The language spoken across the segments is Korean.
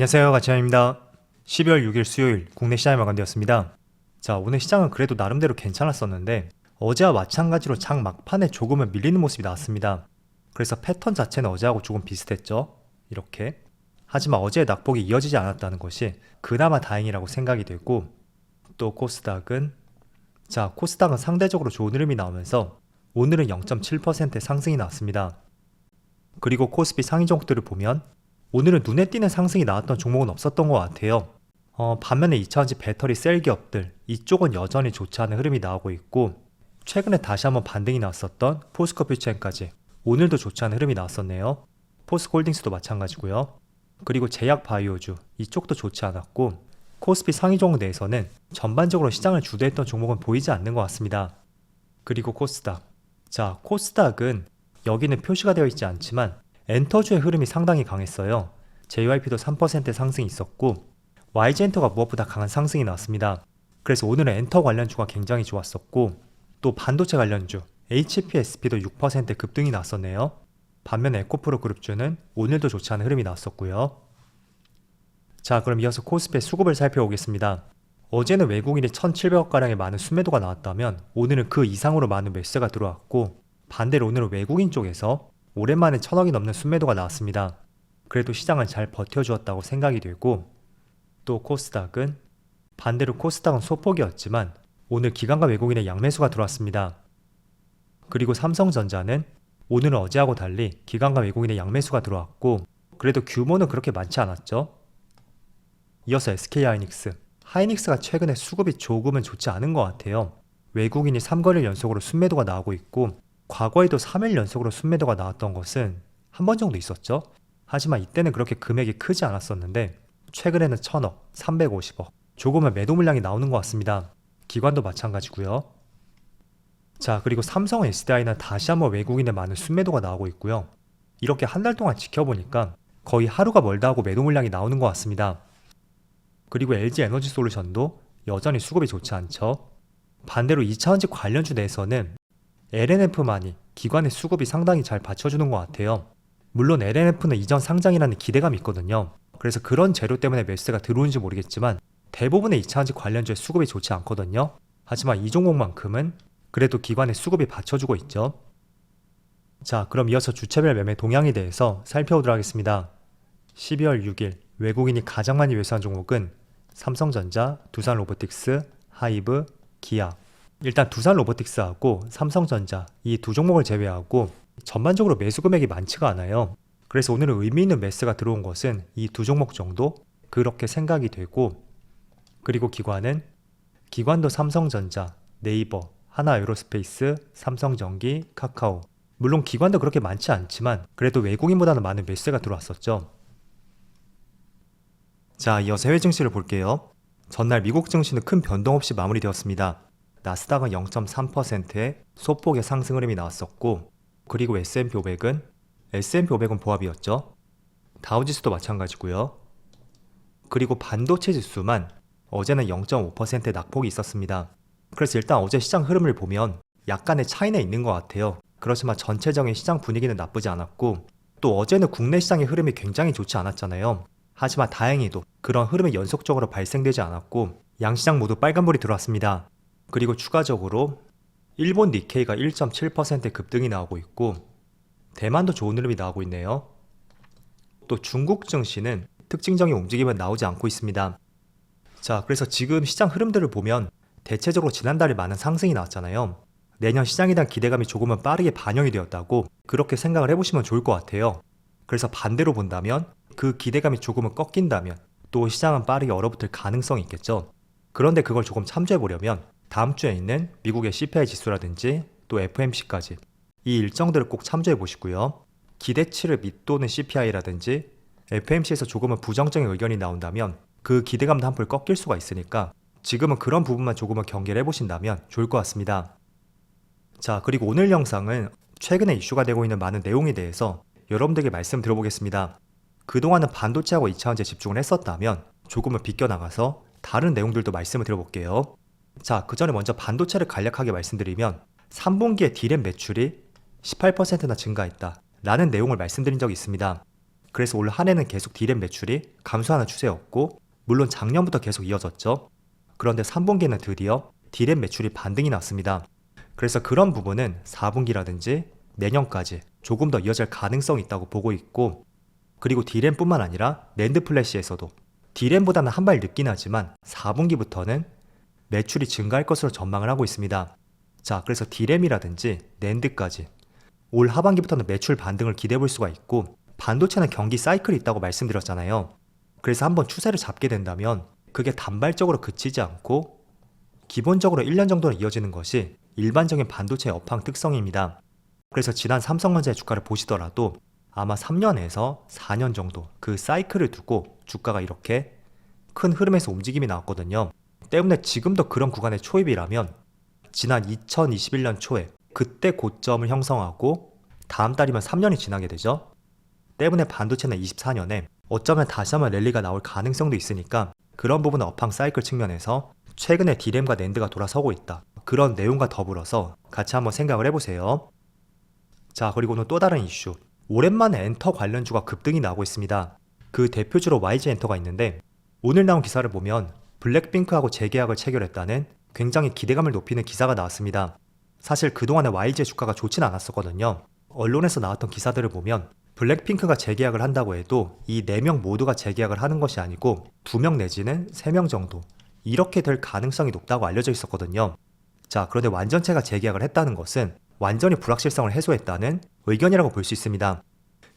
안녕하세요, 가치현입니다. 12월 6일 수요일 국내 시장이 마감되었습니다. 자, 오늘 시장은 그래도 나름대로 괜찮았었는데 어제와 마찬가지로 장 막판에 조금은 밀리는 모습이 나왔습니다. 그래서 패턴 자체는 어제하고 조금 비슷했죠. 이렇게. 하지만 어제의 낙폭이 이어지지 않았다는 것이 그나마 다행이라고 생각이 되고, 또 코스닥은 상대적으로 좋은 흐름이 나오면서 오늘은 0.7%의 상승이 나왔습니다. 그리고 코스피 상위 종목들을 보면 오늘은 눈에 띄는 상승이 나왔던 종목은 없었던 것 같아요. 반면에 2차전지 배터리 셀 기업들, 이쪽은 여전히 좋지 않은 흐름이 나오고 있고, 최근에 다시 한번 반등이 나왔었던 포스코 퓨처엠까지 오늘도 좋지 않은 흐름이 나왔었네요. 포스코홀딩스도 마찬가지고요. 그리고 제약 바이오주, 이쪽도 좋지 않았고, 코스피 상위 종목 내에서는 전반적으로 시장을 주도했던 종목은 보이지 않는 것 같습니다. 그리고 코스닥. 자, 코스닥은 여기는 표시가 되어 있지 않지만 엔터주의 흐름이 상당히 강했어요. JYP도 3% 상승이 있었고 YG엔터가 무엇보다 강한 상승이 나왔습니다. 그래서 오늘은 엔터 관련주가 굉장히 좋았었고, 또 반도체 관련주 HPSP도 6% 급등이 나왔었네요. 반면에 에코프로 그룹주는 오늘도 좋지 않은 흐름이 나왔었고요. 자, 그럼 이어서 코스피의 수급을 살펴보겠습니다. 어제는 외국인이 1,700억가량의 많은 순매도가 나왔다면 오늘은 그 이상으로 많은 매수가 들어왔고, 반대로 오늘은 외국인 쪽에서 오랜만에 1,000억이 넘는 순매도가 나왔습니다. 그래도 시장을 잘 버텨주었다고 생각이 되고, 또 반대로 코스닥은 소폭이었지만 오늘 기관과 외국인의 양매수가 들어왔습니다. 그리고 삼성전자는 오늘은 어제하고 달리 기관과 외국인의 양매수가 들어왔고, 그래도 규모는 그렇게 많지 않았죠. 이어서 SK하이닉스. 하이닉스가 최근에 수급이 조금은 좋지 않은 것 같아요. 외국인이 3거래일 연속으로 순매도가 나오고 있고, 과거에도 3일 연속으로 순매도가 나왔던 것은 한 번 정도 있었죠. 하지만 이때는 그렇게 금액이 크지 않았었는데 최근에는 1,000억, 350억 조금은 매도 물량이 나오는 것 같습니다. 기관도 마찬가지고요. 자, 그리고 삼성 SDI는 다시 한번 외국인의 많은 순매도가 나오고 있고요. 이렇게 한 달 동안 지켜보니까 거의 하루가 멀다 하고 매도 물량이 나오는 것 같습니다. 그리고 LG에너지솔루션도 여전히 수급이 좋지 않죠. 반대로 2차전지 관련주 내에서는 LNF만이 기관의 수급이 상당히 잘 받쳐주는 것 같아요. 물론 LNF는 이전 상장이라는 기대감이 있거든요. 그래서 그런 재료 때문에 매수세가 들어오는지 모르겠지만 대부분의 2차전지 관련주의 수급이 좋지 않거든요. 하지만 이 종목만큼은 그래도 기관의 수급이 받쳐주고 있죠. 자, 그럼 이어서 주체별 매매 동향에 대해서 살펴보도록 하겠습니다. 12월 6일 외국인이 가장 많이 매수한 종목은 삼성전자, 두산로보틱스, 하이브, 기아. 일단 두산로보틱스하고 삼성전자 이 두 종목을 제외하고 전반적으로 매수 금액이 많지가 않아요. 그래서 오늘은 의미 있는 매수가 들어온 것은 이 두 종목 정도 그렇게 생각이 되고, 그리고 기관도 삼성전자, 네이버, 하나에어로스페이스, 삼성전기, 카카오. 물론 기관도 그렇게 많지 않지만 그래도 외국인보다는 많은 매수가 들어왔었죠. 자, 이어서 해외 증시를 볼게요. 전날 미국 증시는 큰 변동 없이 마무리되었습니다. 나스닥은 0.3%의 소폭의 상승 흐름이 나왔었고, 그리고 S&P500은 보합이었죠. 다우지수도 마찬가지고요. 그리고 반도체 지수만 어제는 0.5%의 낙폭이 있었습니다. 그래서 일단 어제 시장 흐름을 보면 약간의 차이는 있는 것 같아요. 그렇지만 전체적인 시장 분위기는 나쁘지 않았고, 또 어제는 국내 시장의 흐름이 굉장히 좋지 않았잖아요. 하지만 다행히도 그런 흐름이 연속적으로 발생되지 않았고 양시장 모두 빨간불이 들어왔습니다. 그리고 추가적으로 일본 니케이가 1.7% 급등이 나오고 있고, 대만도 좋은 흐름이 나오고 있네요. 또 중국 증시는 특징적인 움직임은 나오지 않고 있습니다. 자, 그래서 지금 시장 흐름들을 보면 대체적으로 지난달에 많은 상승이 나왔잖아요. 내년 시장에 대한 기대감이 조금은 빠르게 반영이 되었다고 그렇게 생각을 해보시면 좋을 것 같아요. 그래서 반대로 본다면 그 기대감이 조금은 꺾인다면 또 시장은 빠르게 얼어붙을 가능성이 있겠죠. 그런데 그걸 조금 참조해보려면 다음 주에 있는 미국의 CPI 지수라든지 또 FOMC까지 이 일정들을 꼭 참조해 보시고요. 기대치를 밑도는 CPI라든지 FOMC에서 조금은 부정적인 의견이 나온다면 그 기대감도 한풀 꺾일 수가 있으니까 지금은 그런 부분만 조금은 경계를 해보신다면 좋을 것 같습니다. 자, 그리고 오늘 영상은 최근에 이슈가 되고 있는 많은 내용에 대해서 여러분들에게 말씀 드려보겠습니다. 그동안은 반도체하고 2차전지에 집중을 했었다면 조금은 비껴나가서 다른 내용들도 말씀을 드려볼게요. 자, 그 전에 먼저 반도체를 간략하게 말씀드리면 3분기에 D램 매출이 18%나 증가했다 라는 내용을 말씀드린 적이 있습니다. 그래서 올 한 해는 계속 D램 매출이 감소하는 추세였고, 물론 작년부터 계속 이어졌죠. 그런데 3분기는 드디어 D램 매출이 반등이 났습니다. 그래서 그런 부분은 4분기라든지 내년까지 조금 더 이어질 가능성이 있다고 보고 있고, 그리고 D램뿐만 아니라 낸드 플래시에서도 D램보다는 한 발 늦긴 하지만 4분기부터는 매출이 증가할 것으로 전망을 하고 있습니다. 자, 그래서 D램이라든지 낸드까지 올 하반기부터는 매출 반등을 기대해 볼 수가 있고, 반도체는 경기 사이클이 있다고 말씀드렸잖아요. 그래서 한번 추세를 잡게 된다면 그게 단발적으로 그치지 않고 기본적으로 1년 정도는 이어지는 것이 일반적인 반도체의 업황 특성입니다. 그래서 지난 삼성전자의 주가를 보시더라도 아마 3년에서 4년 정도 그 사이클을 두고 주가가 이렇게 큰 흐름에서 움직임이 나왔거든요. 때문에 지금도 그런 구간의 초입이라면 지난 2021년 초에 그때 고점을 형성하고 다음 달이면 3년이 지나게 되죠. 때문에 반도체는 24년에 어쩌면 다시 한번 랠리가 나올 가능성도 있으니까 그런 부분은 업황 사이클 측면에서 최근에 D램과 낸드가 돌아서고 있다. 그런 내용과 더불어서 같이 한번 생각을 해보세요. 자, 그리고는 또 다른 이슈. 오랜만에 엔터 관련주가 급등이 나오고 있습니다. 그 대표주로 YG 엔터가 있는데 오늘 나온 기사를 보면 블랙핑크하고 재계약을 체결했다는 굉장히 기대감을 높이는 기사가 나왔습니다. 사실 그동안에 YG의 주가가 좋진 않았었거든요. 언론에서 나왔던 기사들을 보면 블랙핑크가 재계약을 한다고 해도 이 4명 모두가 재계약을 하는 것이 아니고 2명 내지는 3명 정도 이렇게 될 가능성이 높다고 알려져 있었거든요. 자, 그런데 완전체가 재계약을 했다는 것은 완전히 불확실성을 해소했다는 의견이라고 볼 수 있습니다.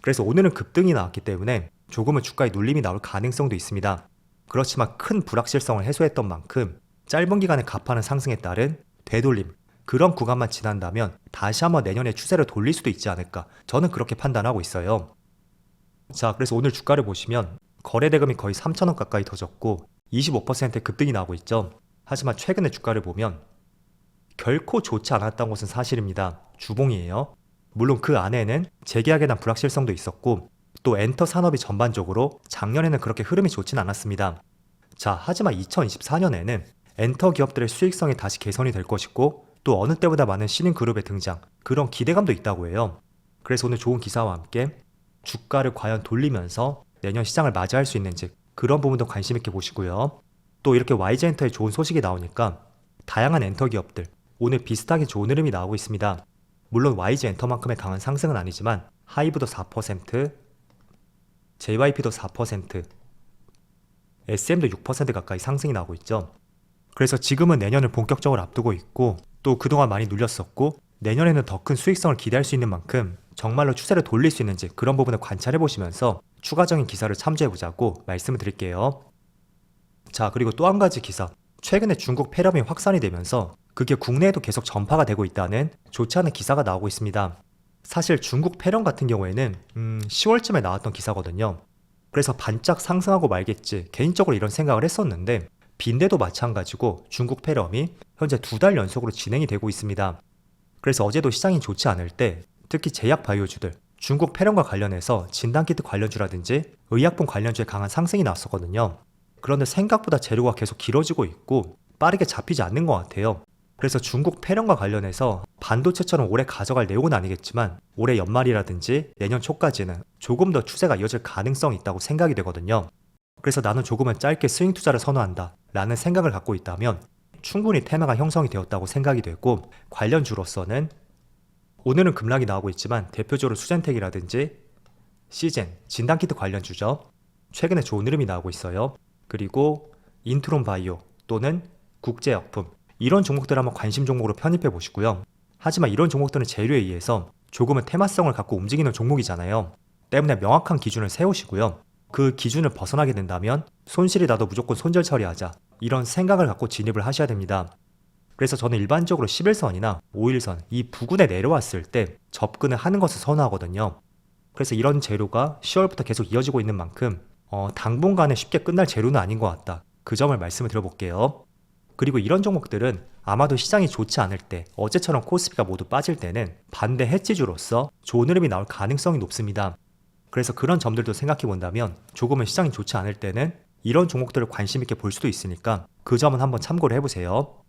그래서 오늘은 급등이 나왔기 때문에 조금은 주가에 눌림이 나올 가능성도 있습니다. 그렇지만 큰 불확실성을 해소했던 만큼 짧은 기간에 가파른 상승에 따른 되돌림, 그런 구간만 지난다면 다시 한번 내년에 추세를 돌릴 수도 있지 않을까, 저는 그렇게 판단하고 있어요. 자, 그래서 오늘 주가를 보시면 거래대금이 거의 3,000원 가까이 터졌고 25%의 급등이 나오고 있죠. 하지만 최근의 주가를 보면 결코 좋지 않았던 것은 사실입니다. 주봉이에요. 물론 그 안에는 재계약에 대한 불확실성도 있었고 또 엔터 산업이 전반적으로 작년에는 그렇게 흐름이 좋진 않았습니다. 자, 하지만 2024년에는 엔터 기업들의 수익성이 다시 개선이 될 것이고 또 어느 때보다 많은 신인 그룹의 등장, 그런 기대감도 있다고 해요. 그래서 오늘 좋은 기사와 함께 주가를 과연 돌리면서 내년 시장을 맞이할 수 있는지 그런 부분도 관심 있게 보시고요. 또 이렇게 YG 엔터에 좋은 소식이 나오니까 다양한 엔터 기업들 오늘 비슷하게 좋은 흐름이 나오고 있습니다. 물론 YG 엔터만큼의 강한 상승은 아니지만 하이브도 4%, JYP도 4%, SM도 6% 가까이 상승이 나오고 있죠. 그래서 지금은 내년을 본격적으로 앞두고 있고 또 그동안 많이 눌렸었고 내년에는 더 큰 수익성을 기대할 수 있는 만큼 정말로 추세를 돌릴 수 있는지 그런 부분을 관찰해 보시면서 추가적인 기사를 참조해 보자고 말씀을 드릴게요. 자, 그리고 또 한 가지 기사. 최근에 중국 폐렴이 확산이 되면서 그게 국내에도 계속 전파가 되고 있다는 좋지 않은 기사가 나오고 있습니다. 사실 중국 폐렴 같은 경우에는 10월쯤에 나왔던 기사거든요. 그래서 반짝 상승하고 말겠지 개인적으로 이런 생각을 했었는데 빈대도 마찬가지고 중국 폐렴이 현재 2달 연속으로 진행이 되고 있습니다. 그래서 어제도 시장이 좋지 않을 때 특히 제약 바이오주들, 중국 폐렴과 관련해서 진단키트 관련주라든지 의약품 관련주에 강한 상승이 나왔었거든요. 그런데 생각보다 재료가 계속 길어지고 있고 빠르게 잡히지 않는 것 같아요. 그래서 중국 폐렴과 관련해서 반도체처럼 오래 가져갈 내용은 아니겠지만 올해 연말이라든지 내년 초까지는 조금 더 추세가 이어질 가능성이 있다고 생각이 되거든요. 그래서 나는 조금은 짧게 스윙 투자를 선호한다 라는 생각을 갖고 있다면 충분히 테마가 형성이 되었다고 생각이 되고, 관련주로서는 오늘은 급락이 나오고 있지만 대표적으로 수젠텍이라든지 시젠, 진단키트 관련주죠. 최근에 좋은 흐름이 나오고 있어요. 그리고 인트론 바이오 또는 국제약품, 이런 종목들 한번 관심 종목으로 편입해 보시고요. 하지만 이런 종목들은 재료에 의해서 조금은 테마성을 갖고 움직이는 종목이잖아요. 때문에 명확한 기준을 세우시고요. 그 기준을 벗어나게 된다면 손실이 나도 무조건 손절 처리하자, 이런 생각을 갖고 진입을 하셔야 됩니다. 그래서 저는 일반적으로 11선이나 5일선 이 부근에 내려왔을 때 접근을 하는 것을 선호하거든요. 그래서 이런 재료가 10월부터 계속 이어지고 있는 만큼 당분간에 쉽게 끝날 재료는 아닌 것 같다, 그 점을 말씀을 드려볼게요. 그리고 이런 종목들은 아마도 시장이 좋지 않을 때, 어제처럼 코스피가 모두 빠질 때는 반대 해지주로서 좋은 흐름이 나올 가능성이 높습니다. 그래서 그런 점들도 생각해 본다면 조금은 시장이 좋지 않을 때는 이런 종목들을 관심 있게 볼 수도 있으니까 그 점은 한번 참고를 해보세요.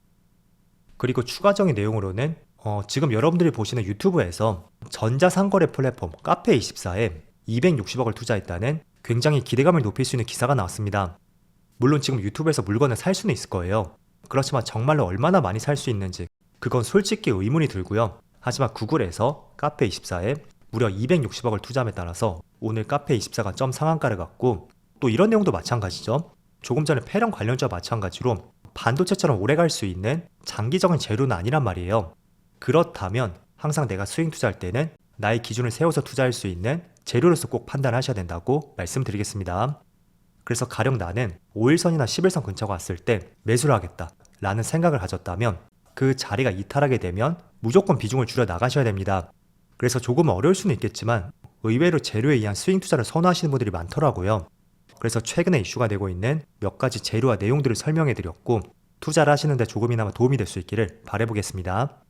그리고 추가적인 내용으로는 지금 여러분들이 보시는 유튜브에서 전자상거래 플랫폼 카페24에 260억을 투자했다는 굉장히 기대감을 높일 수 있는 기사가 나왔습니다. 물론 지금 유튜브에서 물건을 살 수는 있을 거예요. 그렇지만 정말로 얼마나 많이 살 수 있는지 그건 솔직히 의문이 들고요. 하지만 구글에서 카페24에 무려 260억을 투자함에 따라서 오늘 카페24가 점 상한가를 갔고, 또 이런 내용도 마찬가지죠. 조금 전에 패런 관련주와 마찬가지로 반도체처럼 오래 갈 수 있는 장기적인 재료는 아니란 말이에요. 그렇다면 항상 내가 스윙 투자할 때는 나의 기준을 세워서 투자할 수 있는 재료로서 꼭 판단하셔야 된다고 말씀드리겠습니다. 그래서 가령 나는 5일선이나 10일선 근처가 왔을 때 매수를 하겠다 라는 생각을 가졌다면 그 자리가 이탈하게 되면 무조건 비중을 줄여 나가셔야 됩니다. 그래서 조금 어려울 수는 있겠지만 의외로 재료에 의한 스윙 투자를 선호하시는 분들이 많더라고요. 그래서 최근에 이슈가 되고 있는 몇 가지 재료와 내용들을 설명해 드렸고, 투자를 하시는데 조금이나마 도움이 될 수 있기를 바라보겠습니다.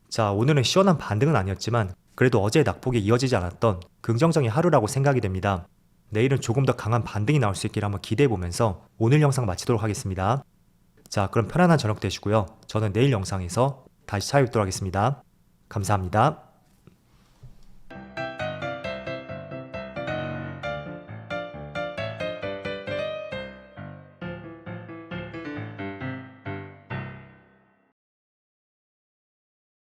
자, 오늘은 시원한 반등은 아니었지만 그래도 어제의 낙폭이 이어지지 않았던 긍정적인 하루라고 생각이 됩니다. 내일은 조금 더 강한 반등이 나올 수 있기를 한번 기대해 보면서 오늘 영상 마치도록 하겠습니다. 자, 그럼 편안한 저녁 되시고요. 저는 내일 영상에서 다시 찾아뵙도록 하겠습니다. 감사합니다.